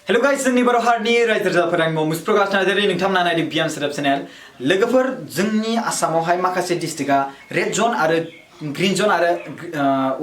Hello guys, जोंनि बर' हारिनि रायजो राजाफोर आं मुस प्रकाश नार्जारि नोंथांमोना नायदों बियाम सेराप चेनेल। लोगोफोर जोंनि आसामावहाय माखासे डिस्ट्रिक्टआ रेड जोन आरो ग्रीन जोन आरो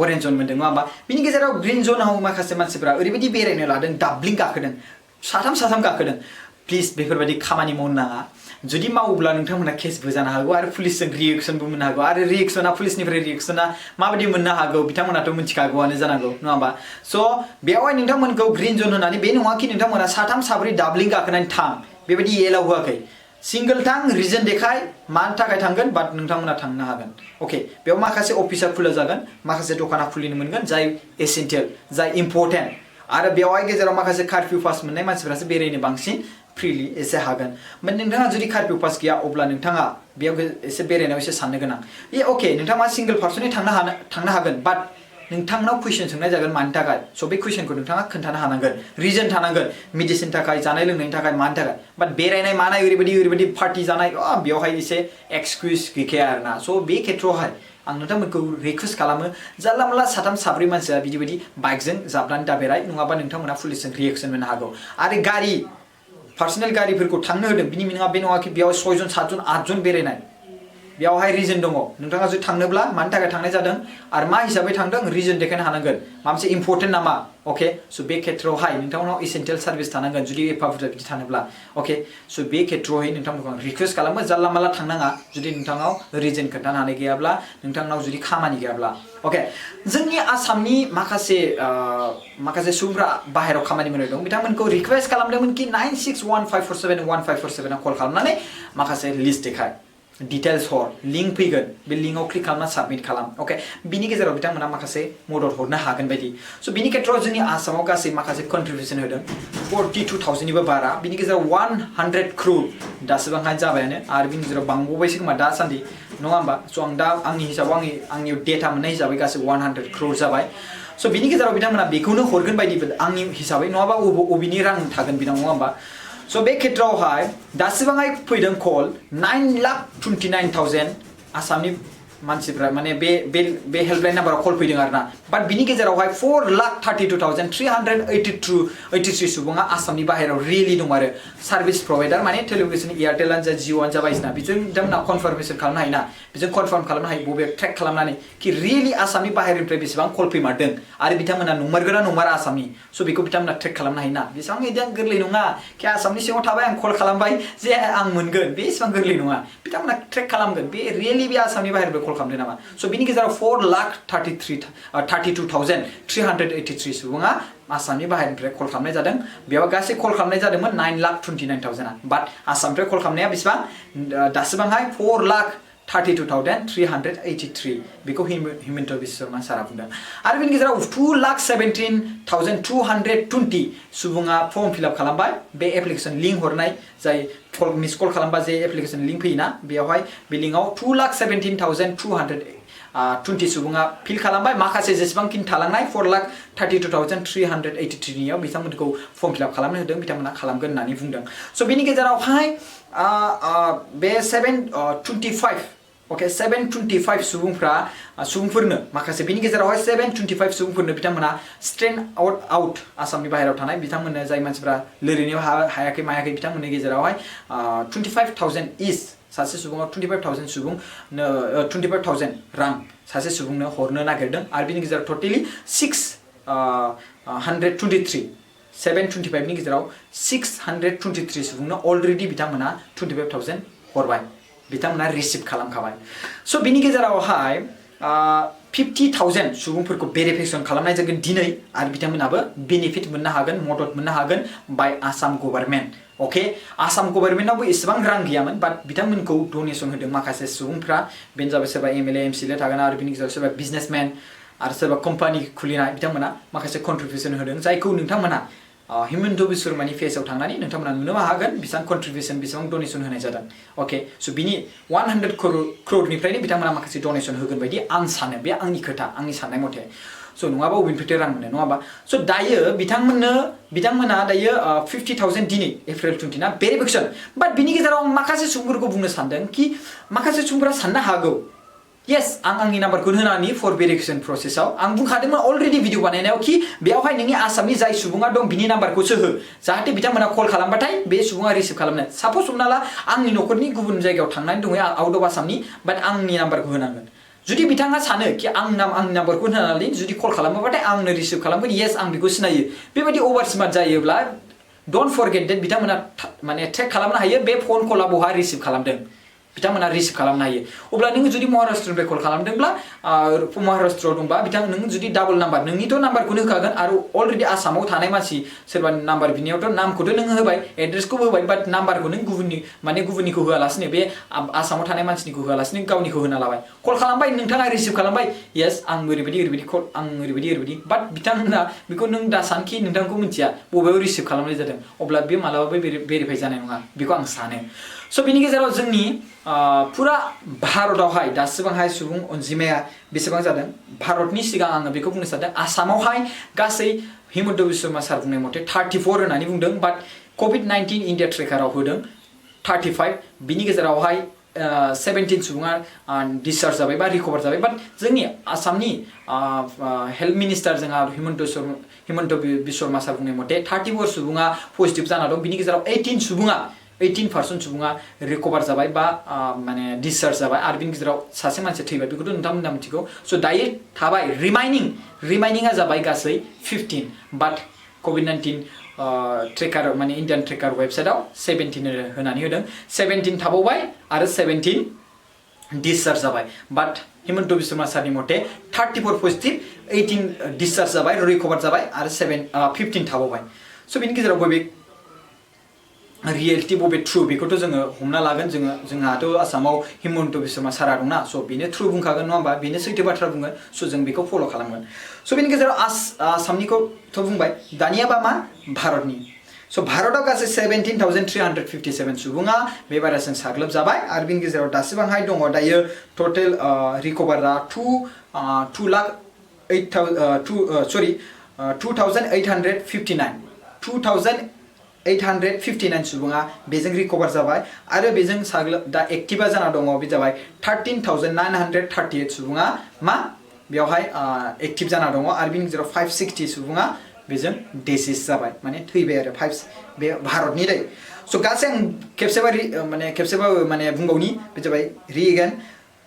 ऑरेंज जोन मोनदों नङा होमबा? बिनि गेजेराव ग्रीन जोनाव माखासे मानसिफोरा ओरैबायदि बेरायनो लादों डाबलिं गाखोदों। साथाम गाखोदों। प्लिज बेफोरबायदि खामानि मावनो नाङा। जुदि मावोब्ला नोंथांमोना केसबो जानो हागौ आरो पुलिसजों रिएक्शनबो मोननो हागौ आरो रिएक्शना पुलिसनिफ्राय रिएक्शना माबायदि मोननो हागौ बिथांमोनाथ' मिथिखागौआनो जानांगौ नङा होमबा? स' बेवहाय नोंथांमोनखौ ग्रीन जोन होनानै बे नङा कि नोंथांमोना साथाम साब्रै डाबलिं गाखोनानै थां बेबायदि एलाउ होआखै। सिंगल थां रिजन देखाय मानि थाखाय थांगोन बाट नोंथांमोना थांनो हागोन। अके बेयाव माखासे अफिसा खुला जागोन माखासे दखाना खुलिनो मोनगोन जाय एसेन्शियेल जाय इम्परटेन्ट आरो बेवहाय गेजेराव माखासे कार्फिउ पास मोननाय मानसिफोरासो बेरायनो बांसिन फ्रिलि एसे हागोन। नोंथाङा जुदि कार्फिउ पास गैया अब्ला नोंथाङा बेयाव एसे बेरायनायाव एसे साननो गोनां। अके नोंथाङा सिंगल पार्सननि थांनो हागोन बाट नोंथांनाव कुइसन सोंनाय जागोन मानि थाखाय स' बे कुइसनखौ नोंथाङा खोन्थानो हानांगोन रिजन थानांगोन मेडिसिन थाखाय जानाय लोंनायनि थाखाय मानि थाखाय बाट बेरायनाय मानाय ओरैबायदि पार्टि जानाय बेवहाय एसे एक्सकिउज गैखाया आरोना स' बे खेथ्रआवहाय आं नोंथांमोनखौ रिक्वेस्ट खालामो जानला मोनला साथाम साब्रै मानसिया बिदि बाइकजों जाबनानै दाबेराय नङाबा नोंथांमोना पुलिसजों रिएक्शन मोननो हागौ आरो गारि पार्सनेल गारिफोरखौ थांनो होदों बिनि मिनिङा बे नङा कि बेयाव 6 जन 7 जन 8 जन बेरायनाय बेयावहाय रिजन दङ नोंथाङा जुदि थांनोब्ला मानि थाखाय थांनाय जादों आरो मा हिसाबै थांदों रिजन देखायनो हानांगोन माबा मोनसे इम्परटेन्ट नामा अके स' बे खेथ्रआवहाय नोंथांनाव एसेन्शियेल सार्भिस थानांगोन जुदि एफा बुरजा बिदि थानोब्ला अके स' बे खेथ्रआवहाय नोंथांमोनखौ आं रिक्वेस्ट खालामो जानला मानला थांनाङा जुदि नोंथांनाव रिजन खोन्थानो हानाय गैयाब्ला नोंथांनाव जुदि खामानि गैयाब्ला अके जोंनि आसामनि माखासे सुबुंफ्रा बाहेरायाव खामानि मावनाय दं बिथांमोनखौ रिक्वेस्ट खालामदोंमोन कि 9615471547 कल खालामनानै माखासे लिस्ट देखाय डिटेल्स हर लिंक फैगोन बे लिंकआव क्लिक खालामना साबमिट खालाम अके बिनि गेजेराव बिथांमोना माखासे मदद हरनो हागोन बायदि स' बिनि खेथ्रआव जोंनि आसामाव गासै माखासे कन्ट्रिबिउसन होदों 42,000निबो बारा बिनि गेजेराव 100 crore दासिमहाय जाबायानो आरो बिनि गेजेराव बांबावबायसो खोमा दासान्दि नङा होमबा स' आं दा आंनि हिसाबाव आंनियाव डेटा मोननाय हिसाबै गासै 100 crore जाबाय स' बिनि गेजेराव बिथांमोना बेखौनो हरगोन बायदि आंनि हिसाबै नङाबा अबेनि रां थागोन बिनाव नङा होमबा स' बे खेथ्रआवहाय दासिमहाय फैदों कल 9,29,000 आसामनि मानसिफ्रा माने बे हेल्पलाइन नाम्बाराव कल फैदों आरोना बाट बिनि गेजेरावहाय 4,32,383 सुबुङा आसामनि बाहेरायाव रियेलि दं आरो सार्भिस प्रभाइडार माने टेलिभिजन एयारटेलानो जा जिअ'आनो जा बायदिसिना बिजों बिथांमोना कनफार्मेसन खालामनो हायोना बिजों कनफार्म खालामनो हायो बबे ट्रेक खालामनानै कि रियेलि आसामनि बाहेरनिफ्राय बेसेबां कल फैमारदों आरो बिथांमोना नंमारगोना नंमारा आसामनि स' बेखौ बिथांमोना ट्रेक खालामनो हायोना बेसेबां इदिया गोरलै नङा कि आसामनि सिङाव थाबाय आं कल खालामबाय जे आं मोनगोन बे एसेबां गोरलै नङा बिथांमोना ट्रेक खालामगोन बे रियेलि बे आसामनि बाहेरनिफ्राय कल खालामदों नामा स' बिनि गेजेराव 4,32,383 सुबुङा आसामनि बाहेरनिफ्राय कल खालामनाय जादों बेयाव गासै कल खालामनाय जादोंमोन 9,29,000 बाट आसामनिफ्राय कल खालामनाया बेसेबां दासिमहाय 4,32,383 बेखौ हिमन्त बिश्व शर्मा सारा बुंदों आरो बिनि गेजेराव 2,17,220 सुबुङा फर्म फिलआप खालामबाय बे एप्लिकेसन लिंक हरनाय जाय मिस कल खालामबा जे एप्लिकेसन लिंक फैयोना बेयावहाय बे लिंकआव 2,17,220 सुबुङा फिल खालामबाय माखासे जेसेबांखिनि थालांनाय 4,32,383 नियाव बिथांमोनखौ फर्म फिलआप खालामनो होदों बिथांमोना खालामगोन होननानै बुंदों स' बिनि गेजेरावहाय बे 725 सुबुंफोरनो माखासे बिनि गेजेरावहाय 725 सुबुंफोरनो बिथांमोना स्ट्रेन आउट आसामनि बाहेरायाव थानाय बिथांमोननो जाय मानसिफ्रा लोरैनो हायाखै मायाखै बिथांमोननि गेजेरावहाय 25,000 इच सासे सुबुङाव 25,000 रां सासे सुबुंनो हरनो नागिरदों आरो बिनि गेजेराव टटेलि 725 नि गेजेराव 623 सुबुंनो अलरेडि बिथांमोना 25,000 हरबाय बिथांमोना रिसिभ खालामखाबाय स' बिनि गेजेरावहाय 50,000 सुबुंफोरखौ भेरिफिकेसन खालामनाय जागोन दिनै आरो बिथांमोनाबो बेनिफिट मोननो हागोन मदद मोननो हागोन बाय आसाम गभर्नमेन्ट अके आसाम गभर्नमेन्टआवबो एसेबां रां गैयामोन बाट बिथांमोनखौ डनेसन होदों माखासे सुबुंफ्रा बेनो जाबाय सोरबा एमएलए एमसिएलए थागोन आरो बिनि गेजेराव सोरबा बिजनेसमेन आरो सोरबा कम्पानि खुलिनाय बिथांमोना माखासे कन्ट्रिबिउसन होदों जायखौ नोंथांमोना हिमन्त बिश्व शर्मानि फेसआव थांनानै नोंथांमोना नुनो हागोन बेसेबां कन्ट्रिबिउसन बेसेबां डनेसन होनाय जादों अके स' बिनि 100 crore बिथांमोना माखासे डनेसन होगोन बायदि आं सानो बे आंनि खोथा आंनि साननाय मथे स' नङाबा अबेनिफ्राय रां मोनो नङाबा स' दायो बिथांमोना दायो 50,000 दिनै एप्रिल 20 ना भेरिफिकेसन बाट बिनि गेजेराव आं माखासे सुबुंफोरखौ बुंनो सानदों कि माखासे सुबुंफोरा साननो हागौ yes आं आंनि नाम्बारखौ होनानै फर भेरिफिकेसन प्रसेसआव आं बुंखादोंमोन अलरेडि भिडिअ बानायनायाव कि बेयावहाय नोंनि आसामनि जाय सुबुङा दं बिनि नाम्बारखौसो हो जाहाथे बिथांमोना कल खालामबाथाय बे सुबुङा रिसिभ खालामनो साप'ज हमना ला आंनि न'खरनि गुबुन जायगायाव थांनानै दङ आउट अफ आसामनि बाट आंनि नाम्बारखौ होनांगोन जुदि बिथाङा सानो कि आंनि नाम्बारखौ होनानै जुदि कल खालामोबाथाय आंनो रिसिभ खालामगोन येस आं बेखौ सिनायो बेबायदि अभार स्मार्ट जायोब्ला डोन्ट फरगेट डेट बिथांमोना माने ट्रेक खालामनो हायो बे फन कलआ बहा रिसिभ खालामदों बिथांमोना रिसिभ खालामनो हायो अब्ला नों जुदि महाराष्ट्रनिफ्राय कल खालामदोंब्ला महाराष्ट्रआव दंबा नों जुदि डाबल नाम्बार नोंनिथ' नाम्बारखौनो होखागोन आरो अलरेडि आसामाव थानाय मानसि सोरबा नाम्बार बिनियावथ' नामखौथ' नों होबाय एड्रेसखौबो होबाय बाट नाम्बारखौ नों गुबुननिखौ होआलासिनो बे आसामाव थानाय मानसिनिखौ होआलासिनो गावनिखौ होना लाबाय कल खालामबाय नोंथाङा रिसिभ खालामबाय येस आं ओरैबायदि कल आं ओरैबायदि बाट बिथांमोना बेखौ नों दा सानखि नोंथांखौ मिथिया बबेयाव रिसिभ खालामनाय जादों अब्ला बे मालाबाबो भेरिफाइ जानाय नङा बेखौ आं सानो स' बिनि गेजेराव जोंनि पुरा भारतआवहाय दासिमावहाय सुबुं अनजिमाया बेसेबां जादों भारतनि सिगां आङो बेखौ बुंनो सानदों आसामावहाय गासै हिमन्त बिश्व शर्मा सार बुंनाय मथे 34 होननानै बुंदों बाट कभिड-19 इन्डिया ट्रेकाराव होदों 35 बिनि गेजेरावहाय 17 सुबुङा डिसचार्ज जाबाय बा रिकभार जाबाय बाट जोंनि आसामनि हेल्थ मिनिस्टार जोंहा हिमन्त बिश्व शर्मा सार बुंनाय मथे 34 सुबुङा पजिटिभ जाना दं बिनि गेजेराव 18% सुबुङा रिकभार जाबाय बा माने डिसचार्ज जाबाय आरो बिनि गेजेराव सासे मानसि थैबाय बेखौथ' नोंथांमोना मिथिगौ स' दायो थाबाय रिमाइनिंआ जाबाय गासै 15 बाट कभिड-19 ट्रेकार माने इन्डियान ट्रेकार वेबसाइटआव 17 होनानै होदों 17 थाबावबाय आरो 17 डिसचार्ज जाबाय बाट हिमन्त बिश्व शर्मा सारनि मथे 34 पजिटिभ 18 डिसचार्ज जाबाय रिकभार जाबाय आरो 15 थाबावबाय स' बिनि गेजेराव बबे रियेलिटी बबे ट्रु बेखौथ' जोङो हमना लागोन जोंहाथ' आसामाव हिमन्त बिश्व शर्मा सारा दंना स' बेनो ट्रु बुंखागोन नङा होमबा बेनो सैथो बाथ्रा बुंगोन स' जों बेखौ फल' खालामगोन स' बेनि गेजेराव आसामनिखौथ' बुंबाय दानियाबा मा भारतनि स' भारतआव गासै 17,357 सुबुङा बे भाइरासजों साग्लोबजाबाय आरो बिनि गेजेराव दासिमावहाय दङ दायो टटेल रिकभारआ 2,859 सुबुङा बेजों रिकभार जाबाय आरो बेजों दा एक्टिभा जाना दङ बे जाबाय 13,938 सुबुङा मा बेवहाय एक्टिभ जाना दङ आरो बिनि गेजेराव 560 सुबुङा बेजों डिसिज जाबाय माने थैबाय आरो बे भारतनि दै स' गासै आं खेबसेबा माने बुंबावनि बे जाबाय रिएगेन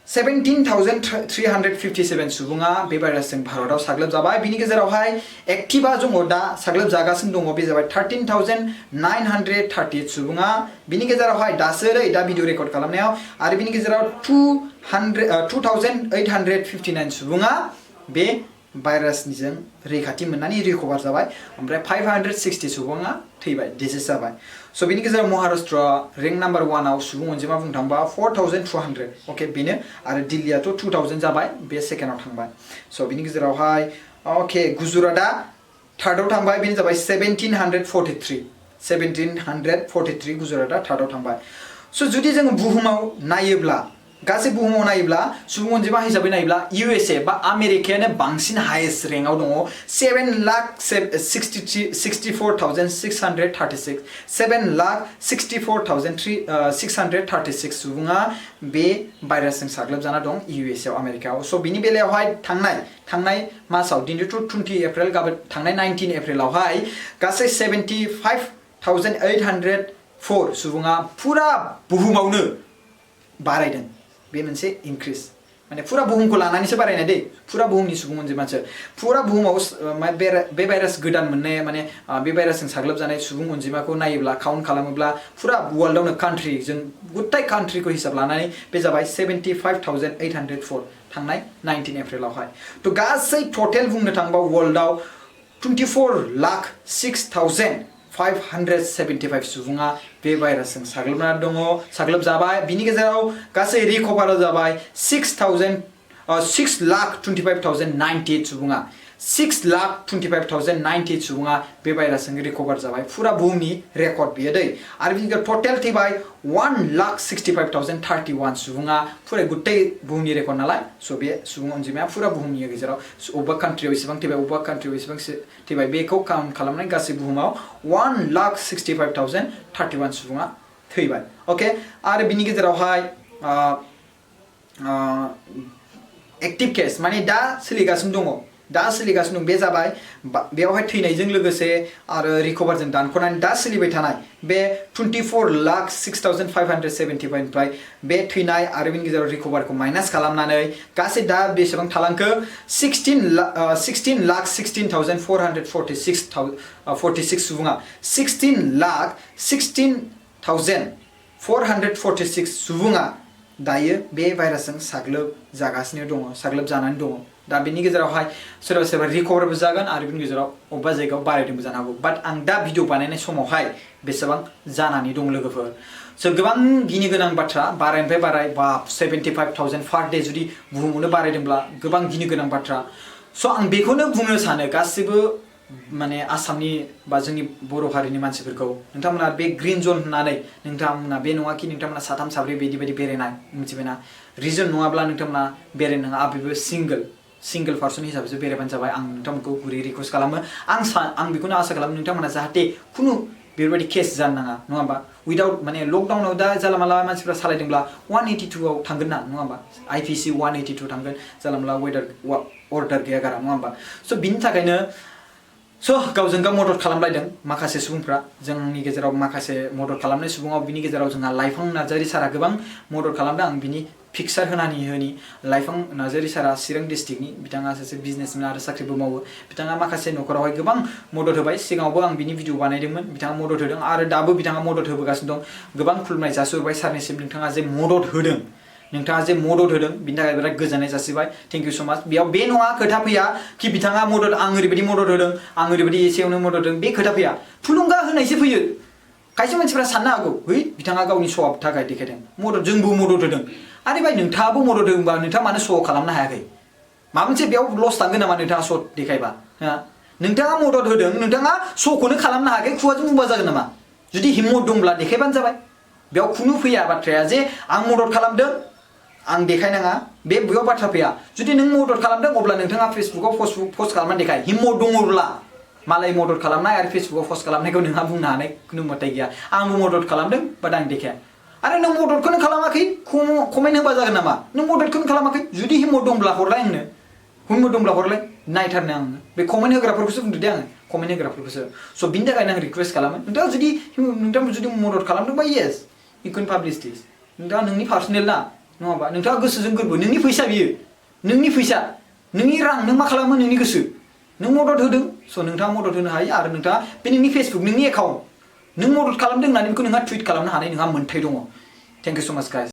17,357 सुबुङा बे भाइरासजों भारतआव साग्लोबजाबाय बिनि गेजेरावहाय एक्टिभा दङ दा साग्लोबजागासिनो दङ बे जाबाय 13,938 सुबुङा बिनि गेजेरावहाय दासो दा भिडिअ रेकर्ड खालामनायाव आरो बिनि गेजेराव 2,859 सुबुङा बे भाइरासनिजों रैखाथि मोननानै रिकभार जाबाय ओमफ्राय 560 सुबुङा थैबाय डिजिज जाबाय स' बिनि गेजेराव महाराष्ट्रआ रेंक नाम्बार 1 आव सुबुं अनजिमा बुंनो थांबा 4,200 अके बेनो आरो दिल्लीयाथ' 2,000 जाबाय बे सेकेन्डआव थांबाय स' बिनि गेजेरावहाय अके गुजरातआ थार्डआव थांबाय बेनो जाबाय 1743 गुजरातआ थार्डआव थांबाय स' जुदि जोङो बुहुमाव नायोब्ला गासै बुहुमाव नायोब्ला सुबुं अनजिमा हिसाबै नायोब्ला USA बा आमेरिकायानो बांसिन हाइएस्ट रेंकआव दङ 7,64,636 सुबुङा बे भाइरासजों साग्लोबजाना दं USA आव आमेरिकायाव स' बिनि बेलायावहाय थांनाय मासाव दिनैथ' 20 एप्रिल गाबोन थांनाय 19 एप्रिलावहाय गासै 75,804 सुबुङा पुरा बुहुमावनो बारायदों बे मोनसे इनक्रिज माने पुरा बुहुमखौ लानानैसो बारायनाय दै पुरा बुहुमनि सुबुं अनजिमासो पुरा बुहुमाव बे भाइरास गोदान मोननाय माने बे भाइरासजों साग्लोबजानाय सुबुं अनजिमाखौ नायोब्ला काउन्ट खालामोब्ला पुरा वर्ल्डआवनो कान्ट्रि जों गुथाय कान्ट्रिखौ हिसाब लानानै बे जाबाय 75,804 थांनाय 19 एप्रिलावहाय थ' गासै टटेल बुंनो थाङोबा वर्ल्डआव 24,06,575 सुबुङा बे भाइरासजों साग्लोबजाबाय बिनि गेजेराव गासै रिकभार जाबाय 6,25,098 सुबुङा 6,25,098 सुबुङा बे भाइरासजों रिकभार जाबाय पुरा बुहुमनि रेकर्ड बियो दै आरो बिनि टटेल थैबाय 1,65,031 सुबुङा पुरा गुथाय बुहुमनि रेकर्ड नालाय स' बे सुबुं अनजिमाया पुरा बुहुमनि गेजेराव अबेबा कान्ट्रियाव इसेबां थैबाय अबेबा कान्ट्रियाव इसेबां थैबाय बेखौ काउन्ट खालामनाय गासै बुहुमाव 1,65,031 सुबुङा थैबाय अके आरो बिनि गेजेरावहाय एक्टिभ केस माने दा सोलिगासिनो दङ दा सोलिगासिनो दं बे जाबाय बेयावहाय थैनायजों लोगोसे आरो रिकभारजों दानख'नानै दा सोलिबाय थानाय बे 24,06,575 निफ्राय बे थैनाय आरो बेनि गेजेराव रिकभारखौ माइनास खालामनानै गासै दा बेसेबां थालांखो 16,16,446 सुबुङा 16,16,446 सुबुङा दायो बे भाइरासजों साग्लोबजागासिनो दङ साग्लोबजानानै दङ दा बेनि गेजेरावहाय सोरबा सोरबा रिकभारबो जागोन आरो बेनि गेजेराव अबेबा जायगायाव बारायदोंबो जानो हागौ बाट आं दा भिडिअ बानायनाय समावहाय बेसेबां जानानै दं लोगोफोर स' गोबां गिनो गोनां बाथ्रा बारायनिफ्राय बाराय बाप 75,000 पार डे जुदि बुहुमावनो बारायदोंब्ला गोबां गिनो गोनां बाथ्रा स' आं बेखौनो बुंनो सानो गासिबो माने आसामनि बा जोंनि बर' हारिनि मानसिफोरखौ नोंथांमोना बे ग्रीन जन होननानै नोंथांमोना बे नङा कि नोंथांमोना साथाम साब्रै बायदि बेरायनाय मिथिबायना रिजन नङाब्ला नोंथांमोना बेरायनो नाङा बेबो सिंगल पार्सन हिसाबैसो बेरायबानो जाबाय आं नोंथांमोनखौ गुरै रिक्वेस्ट खालामो आं बेखौनो आसा खालामो नोंथांमोना जाहाथे खुनु बेबायदि केस जानो नाङा नङा होमबा उइदाउट माने लकडाउनाव दा जाला माला मानसिफ्रा सालायदोंब्ला 182 आव थांगोन ना नङा होमबा IPC 182 थांगोन जाला माला अर्डार गैया गारा नङा होमबा स' बिनि थाखायनो स' गावजों गाव मदद खालामलायदों माखासे सुबुंफ्रा जोंनि गेजेराव माखासे मदद खालामनाय सुबुङाव बिनि गेजेराव जोंहा लाइफां नार्जारि सारा गोबां मदद खालामदों आं बिनि पिक्सार होनि लाइफां नार्जारि सारा चिरां डिस्ट्रिक्टनि बिथाङा सासे बिजनेसमेन आरो साख्रिबो मावो बिथाङा माखासे न'खरावहाय गोबां मदद होबाय सिगाङावबो आं बिनि भिडिअ बानायदोंमोन बिथाङा मदद होदों आरो दाबो बिथाङा मदद होबोगासिनो दं गोबां खुलुमनाय जासिहरबाय सारनिसिम नोंथाङा जे मदद होदों बिनि थाखाय बिराद गोजोननाय जासिबाय थेंक इउ स' माच बेयाव बे नङा खोथा फैया कि बिथाङा मदद आं ओरैबायदि मदद होदों आं ओरैबायदि एसेयावनो मदद होदों बे खोथा फैया थुलुंगा होनायसो फैयो खायसे मानसिफ्रा साननो हागौ है बिथाङा गावनि श'आव थाखाय देखायदों जोंबो मदद होदों आरे भाई नोंथाङाबो मदद होदोंबा नोंथाङा मानो श' खालामनो हायाखै माबा मोनसे बेयाव लस थांगोन नामा नोंथाङा श' देखायबा नोंथाङा मदद होदों नोंथाङा श'खौनो खालामनो हायाखै खुगाजों बुंबा जागोन नामा जुदि हिम्मत दंब्ला देखायबानो जाबाय बेयाव खुनु फैया बाथ्राया जे आं मदद खालामदों आं देखायनाङा बेयाव बाथ्रा फैया जुदि नों मदद खालामदों अब्ला नोंथाङा फेसबुकाव पस्ट खालामनानै देखाय हिम्मत दङब्ला मालाय मदद खालामनाय आरो फेसबुकाव पस्ट खालामनायखौ नोंहा बुंनो हानाय खुनु मथाय गैया आंबो मदद खालामदों बाट आं देखाया आरो नों मददखौनो खालामाखै कमेन्ट होबा जागोन नामा नों मददखौनो खालामाखै जुदि हिम्मत दंब्ला हरलाय आंनो हिम्मत दंब्ला हरलाय नायथारनो आङो बे कमेन्ट होग्राफोरखौसो बुंदो दे आङो कमेन्ट होग्राफोरखौसो स' बिनि थाखायनो आं रिक्वेस्ट खालामो नोंथाङा जुदि मदद खालामदोंबा येस इउ केन पाब्लिश दिस नोंथाङा नोंनि पार्सनेल ना नङा होमबा नोंथाङा गोसोजों गोरबो नोंनि फैसा बियो नोंनि फैसा नोंनि रां नों मा खालामो नोंनि गोसो नों मदद होदों स' नोंथाङा मदद होनो हायो आरो नोंथाङा बे नोंनि फेसबुक नोंनि एकाउन्ट नों मदद खालामदों होननानै बेखौ नोंहा टुइट खालामनो हानाय नोंहा मोन्थाय दङ थेंक इउ स' माच गाइस